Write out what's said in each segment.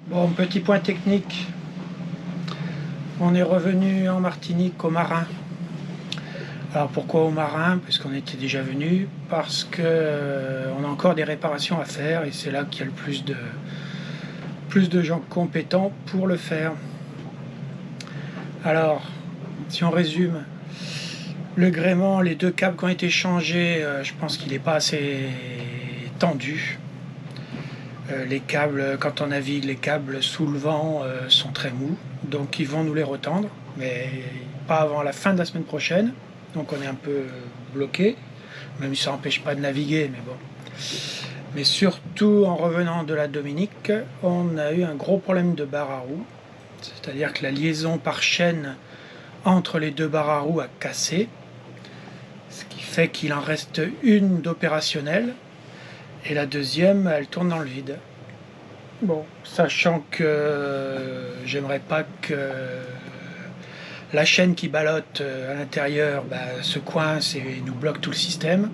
Bon, petit point technique. On est revenu en Martinique au Marin. Alors pourquoi au Marin? Parce qu'on était déjà venu, parce que on a encore des réparations à faire et c'est là qu'il y a le plus de gens compétents pour le faire. Alors, si on résume, le gréement, les deux câbles qui ont été changés, je pense qu'il n'est pas assez tendu. Les câbles, quand on navigue, les câbles sous le vent sont très mous, donc ils vont nous les retendre, mais pas avant la fin de la semaine prochaine. Donc on est un peu bloqué, même si ça n'empêche pas de naviguer, mais bon. Mais surtout en revenant de la Dominique, on a eu un gros problème de barre à roue, c'est-à-dire que la liaison par chaîne entre les deux barres à roue a cassé, ce qui fait qu'il en reste une d'opérationnelle. Et la deuxième, elle tourne dans le vide. Bon, sachant que j'aimerais pas que la chaîne qui ballotte à l'intérieur se coince et nous bloque tout le système.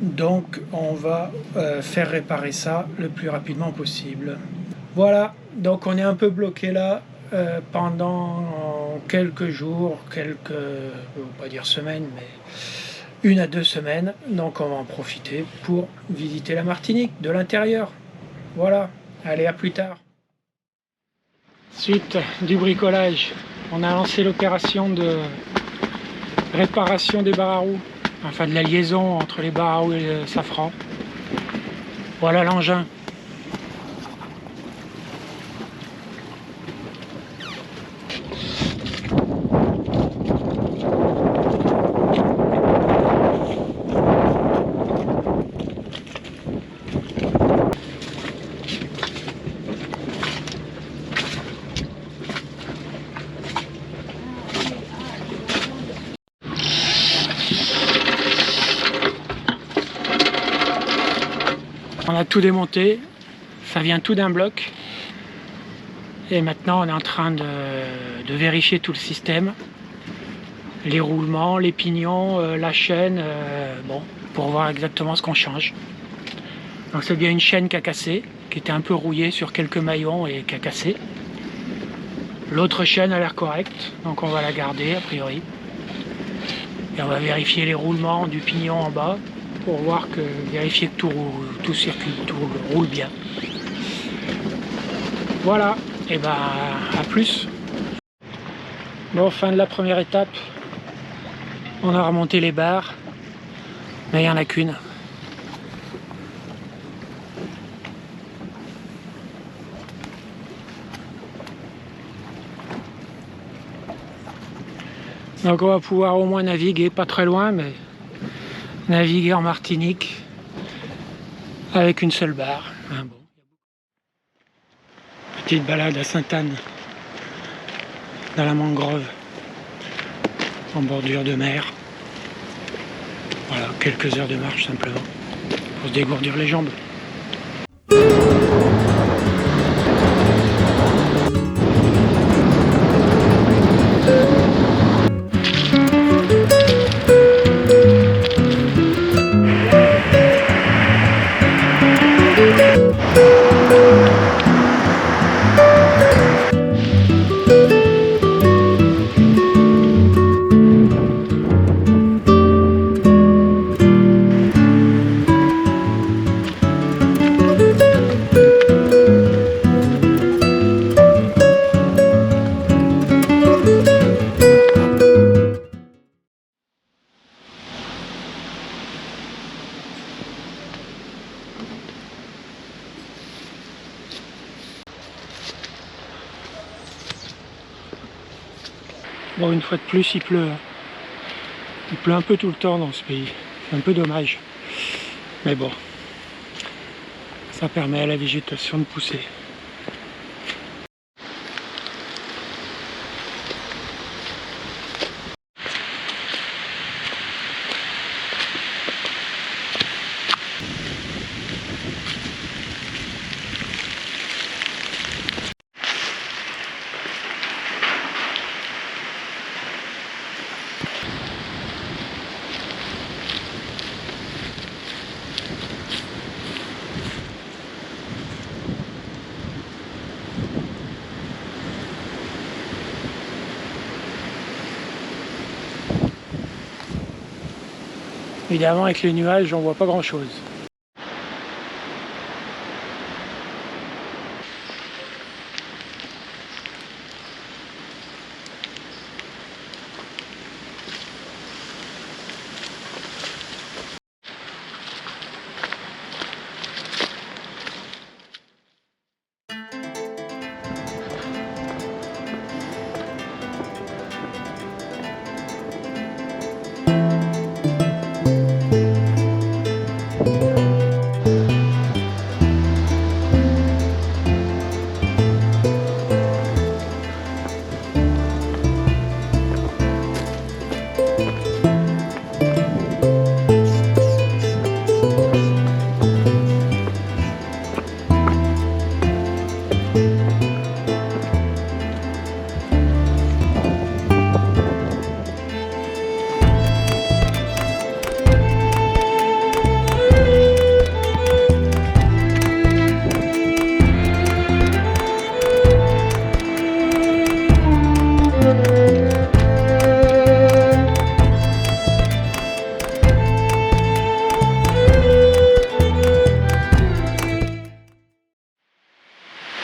Donc on va faire réparer ça le plus rapidement possible. Voilà, donc on est un peu bloqué là pendant quelques jours, je ne veux pas dire semaines, mais 1 à 2 semaines, donc on va en profiter pour visiter la Martinique de l'intérieur. Voilà, allez, à plus tard. Suite du bricolage, on a lancé l'opération de réparation des barres à roues, enfin de la liaison entre les barres à roues et le safran. Voilà l'engin. On a tout démonté, ça vient tout d'un bloc. Et maintenant on est en train de vérifier tout le système. Les roulements, les pignons, la chaîne, bon, pour voir exactement ce qu'on change. Donc c'est bien une chaîne qui a cassé, qui était un peu rouillée sur quelques maillons et qui a cassé. L'autre chaîne a l'air correcte, donc on va la garder a priori. Et on va vérifier les roulements du pignon en bas pour vérifier que tout circule, tout roule bien. Voilà, et ben à plus. Bon, fin de la première étape. On a remonté les barres, mais il n'y en a qu'une. Donc on va pouvoir au moins naviguer, pas très loin, mais naviguer en Martinique avec une seule barre. Hein, bon. Petite balade à Sainte-Anne, dans la mangrove, en bordure de mer. Voilà, quelques heures de marche simplement, pour se dégourdir les jambes. Bon, une fois de plus, il pleut. Il pleut un peu tout le temps dans ce pays. C'est un peu dommage. Mais bon, ça permet à la végétation de pousser. Évidemment, avec les nuages, on voit pas grand-chose.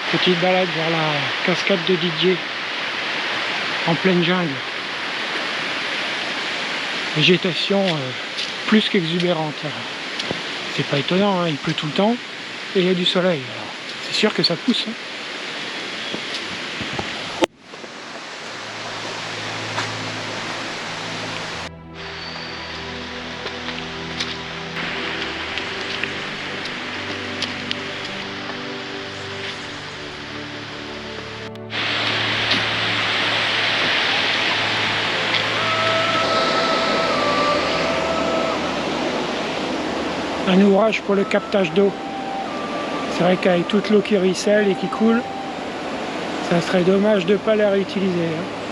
Petite balade vers la cascade de Didier, en pleine jungle. Végétation plus qu'exubérante. C'est pas étonnant, hein, il pleut tout le temps et il y a du soleil. C'est sûr que ça pousse. Hein. Un ouvrage pour le captage d'eau. C'est vrai qu'avec toute l'eau qui ruisselle et qui coule, ça serait dommage de ne pas la réutiliser. Hein.